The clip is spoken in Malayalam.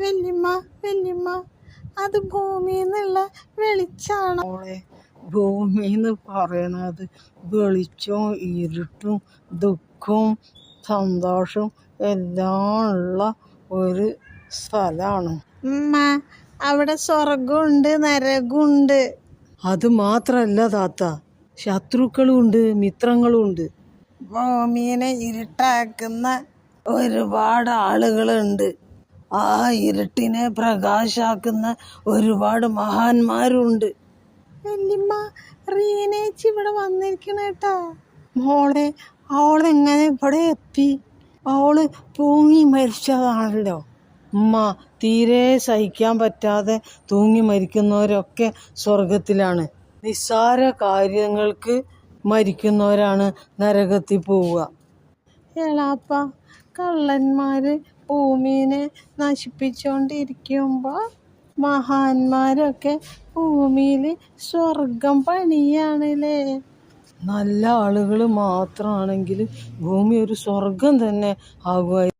വല്യമ്മ വല്യമ്മ, അത് ഭൂമിയിൽ നിന്നുള്ള വെളിച്ചാണോ? ഭൂമി എന്ന് പറയണത് വെളിച്ചവും ഇരുട്ടും ദുഃഖവും സന്തോഷവും എല്ലാം ഉള്ള ഒരു സ്ഥലമാണ്. അവിടെ സ്വർഗമുണ്ട്, നരകമുണ്ട്. അത് മാത്രല്ല താത്ത, ശത്രുക്കളും ഉണ്ട്, മിത്രങ്ങളും ഉണ്ട്. ഭൂമിയെ ഇരുട്ടാക്കുന്ന ഒരുപാട് ആളുകളുണ്ട്. ആ ഇരുട്ടിനെ പ്രകാശാക്കുന്ന ഒരുപാട് മഹാന്മാരുണ്ട്. വല്യമ്മ, റീനേച്ചി ഇവിടെ വന്നിരിക്കണേട്ടാ. മോളെ, അവളെങ്ങനെ ഇവിടെ എത്തി? അവള് തൂങ്ങി മരിച്ചതാണല്ലോ. തീരെ സഹിക്കാൻ പറ്റാതെ തൂങ്ങി മരിക്കുന്നവരൊക്കെ സ്വർഗത്തിലാണ്. നിസ്സാര കാര്യങ്ങൾക്ക് മരിക്കുന്നവരാണ് നരകത്തിൽ പോവുക. എളാപ്പ, കള്ളന്മാര് ഭൂമിനെ നശിപ്പിച്ചോണ്ടിരിക്കുമ്പോ മഹാന്മാരൊക്കെ ഭൂമിയിൽ സ്വർഗം പണിയാണല്ലേ. നല്ല ആളുകൾ മാത്രമാണെങ്കിൽ ഭൂമി ഒരു സ്വർഗം തന്നെ ആകുമായിരുന്നു.